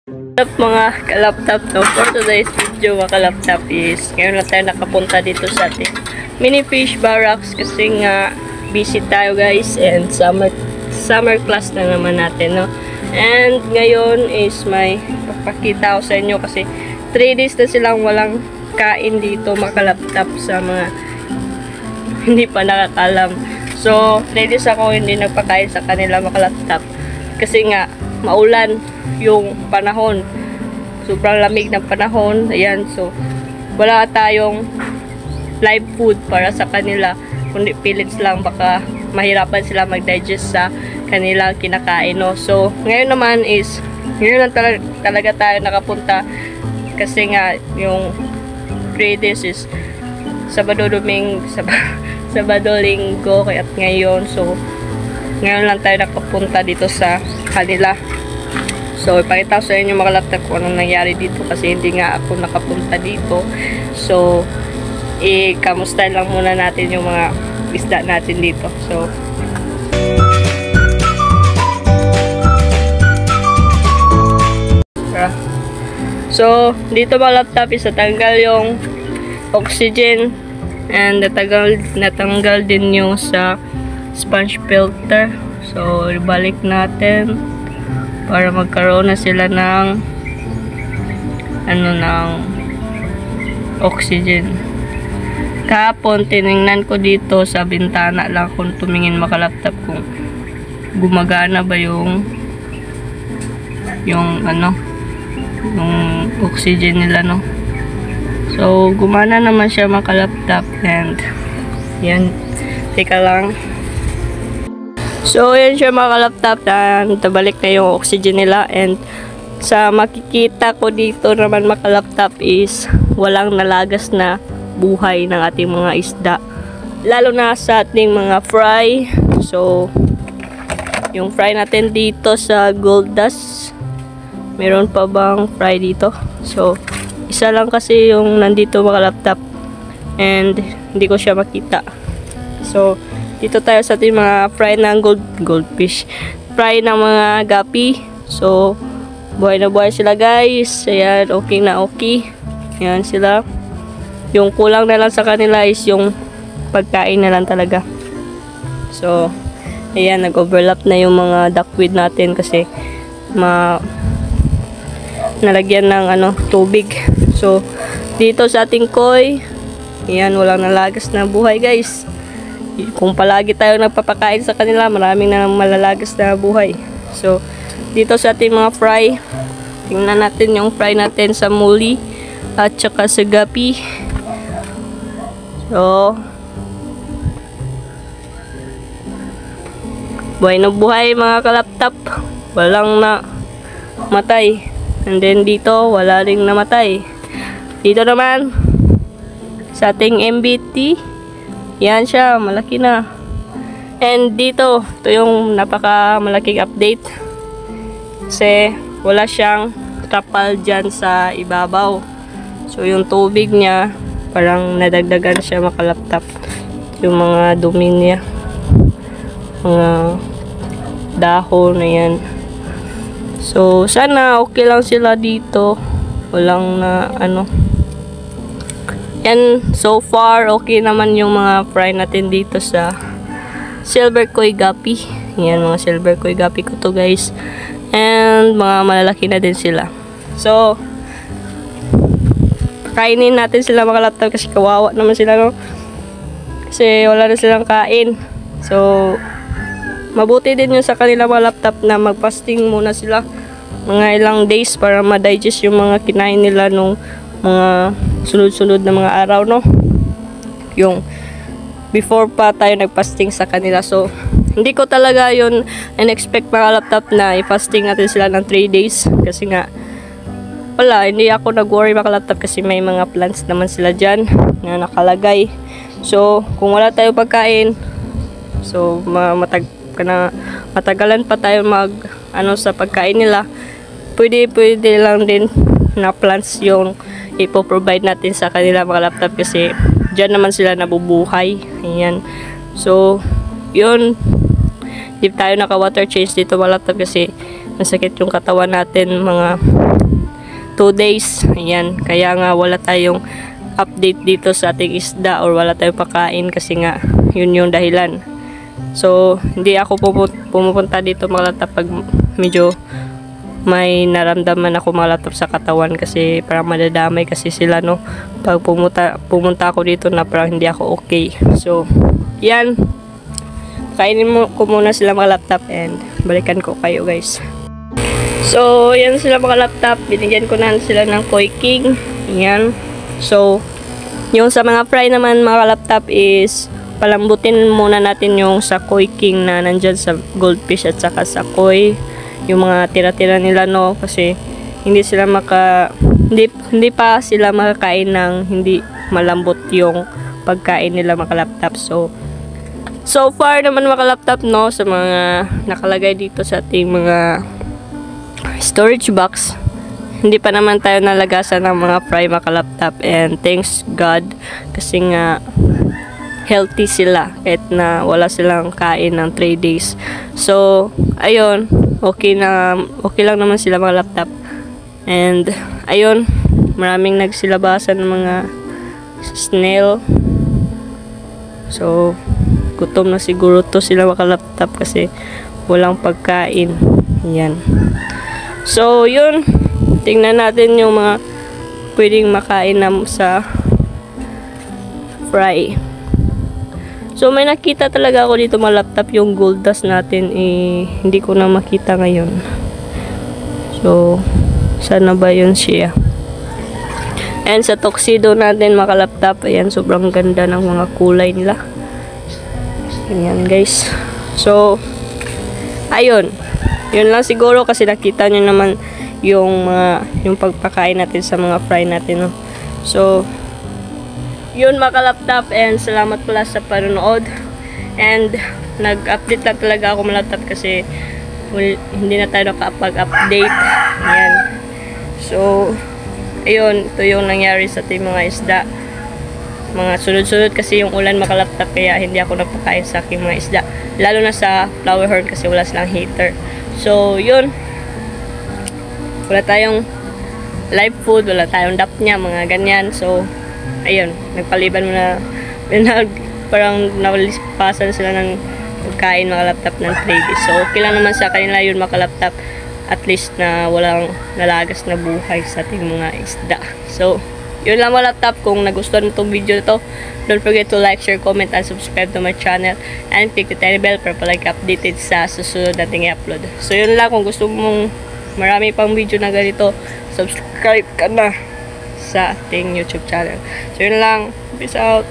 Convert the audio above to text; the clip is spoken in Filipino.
Up mga kalaptop, no? For today's video mga kalaptop is ngayon lang tayo nakapunta dito sa ating mini fish barracks kasi nga busy tayo guys and summer class na naman natin, no? And ngayon is may papakita ko sa inyo kasi 3 days na silang walang kain dito mga kalaptop sa mga hindi pa nakakalam. So 3 days ako hindi nagpakain sa kanila mga kalaptop kasi nga maulan yung panahon, sobrang lamig ng panahon, ayan. So wala tayong live food para sa kanila, kundi pellets lang, baka mahirapan sila mag-digest sa kanilang kinakain, no? So ngayon naman is ngayon lang talaga tayo nakapunta kasi nga yung 3 days is Sabado, Linggo at ngayon. So ngayon lang tayo nakapunta dito sa kanila. So ipakita ko sa inyo mga kalaptop kung anong nangyari dito kasi hindi nga ako nakapunta dito. So kamustahin lang muna natin yung mga isda natin dito. So dito mga laptop is natanggal yung oxygen and natanggal din yung sa sponge filter. So ibalik natin para magkaroon na sila ng ng oxygen. Kahapon tiningnan ko dito sa bintana lang kung tumingin makalaptop kung gumagana ba yung oxygen nila, no? So gumana naman siya makalaptop and yan, teka lang. So yan siya mga kalaptop, tabalik na yung oxygen nila and sa makikita ko dito naman mga kalaptop is walang nalagas na buhay ng ating mga isda, lalo na sa ating mga fry. So yung fry natin dito sa Gold Dust, meron pa bang fry dito? So isa lang kasi yung nandito mga kalaptop and hindi ko siya makita. So dito tayo sa ating mga fry ng goldfish, fry ng mga gapi. So buhay na buhay sila guys, ayan, okay na okay, ayan sila. Yung kulang na lang sa kanila is yung pagkain na lang talaga. So ayan, nag-overlap na yung mga duckweed natin kasi nalagyan ng tubig. So dito sa ating koi, ayan, walang nalagas na buhay guys. Kung palagi tayo nagpapakain sa kanila, maraming na malalagas na buhay. So dito sa ating mga fry, tingnan natin yung fry natin sa muli at saka sa gapi. So buhay na buhay mga kalaptop, walang na matay. And then dito wala ring namatay. Dito naman sa ating MBT, yan siya, malaki na. And dito, ito yung napaka malaking update kasi wala siyang trapal dyan sa ibabaw. So yung tubig niya parang nadagdagan siya makalaptop, yung mga dumi niya, mga dahon na yan. So sana okay lang sila dito, walang na and so far okay naman yung mga fry natin dito sa silver koi gapi. Yan, mga silver koi gapi ko to guys, and mga malalaki na din sila. So kainin natin sila mga laptop kasi kawawa naman sila, no? Kasi wala na silang kain. So mabuti din yung sa kanila mga laptop na magfasting muna sila mga ilang days para ma-digest yung mga kinain nila nung mga sunod-sunod na mga araw, no? Yung before pa tayo nagfasting sa kanila. So hindi ko talaga yun in-expect mga laptop na i-fasting natin sila ng 3 days kasi nga wala, hindi ako nag-worry mga laptop kasi may mga plants naman sila dyan na nakalagay. So kung wala tayo pagkain, so matagalan pa tayo sa pagkain nila, pwede lang din na plants yung ipo-provide natin sa kanila mga laptop kasi dyan naman sila nabubuhay. Ayan. So yun, di tayo naka water change dito mga laptop kasi masakit yung katawan natin mga 2 days. Ayan, kaya nga wala tayong update dito sa ating isda or wala tayong pakain kasi nga yun yung dahilan. So, hindi ako pumupunta dito mga latap pag medyo may naramdaman ako mga latap sa katawan kasi parang madadamay kasi sila, no. Pag pumunta ako dito na parang hindi ako okay. So, yan. Kainin ko muna sila mga laptop and balikan ko kayo guys. So, yan sila mga laptop. Binigyan ko na sila ng Koi King. Yan. So, yung sa mga fry naman mga laptop is palambutin muna natin yung sa Koi King na nandyan sa goldfish at saka sa koi. Yung mga tira-tira nila, no, kasi hindi hindi pa sila makakain ng hindi malambot yung pagkain nila mga laptop. So far naman mga laptop, no, sa mga nakalagay dito sa ating mga storage box, hindi pa naman tayo nalagasan ng mga fry mga laptop, and thanks God kasi nga healthy sila kahit na wala silang kain ng 3 days. So ayun, okay lang naman sila mga laptop. And ayun, maraming nagsilabasan ng mga snail. So gutom na siguro to sila mga laptop kasi walang pagkain. Yan. So yun, tingnan natin yung mga pwedeng makain na sa fry. So may nakita talaga ako dito mga laptop, yung gold dust natin hindi ko na makita ngayon. So sana ba yun siya? And sa tuxedo natin mga laptop, ayan, sobrang ganda ng mga kulay nila. Ayan guys. So ayun, yun lang siguro kasi nakita nyo naman yung pagpakain natin sa mga fry natin, no? So yun mga laptop, and salamat pala sa panonood, and nag-update lang talaga ako mga laptop kasi hindi na tayo nakapag-update. Ayan. So ayun, ito yung nangyari sa ating mga isda. Mga sunod-sunod kasi yung ulan mga laptop, kaya hindi ako nagpakain sa aking mga isda, lalo na sa flower horn kasi wala silang heater. So yun, wala tayong live food, wala tayong dapnya, mga ganyan. So ayun, nagpaliban mo na parang nawalipasan sila ng pagkain mga laptop ng 3 days. So okay lang naman sa kanila yun mga laptop, at least na walang nalagas na buhay sa ating mga isda. So yun lang mga laptop. Kung nagustuhan mo itong video na to, don't forget to like, share, comment, and subscribe to my channel, and click the tiny bell para palagi updated sa susunod nating i-upload. So yun lang, kung gusto mong marami pang video na ganito, subscribe ka na sa ating YouTube channel. So yun lang, peace out.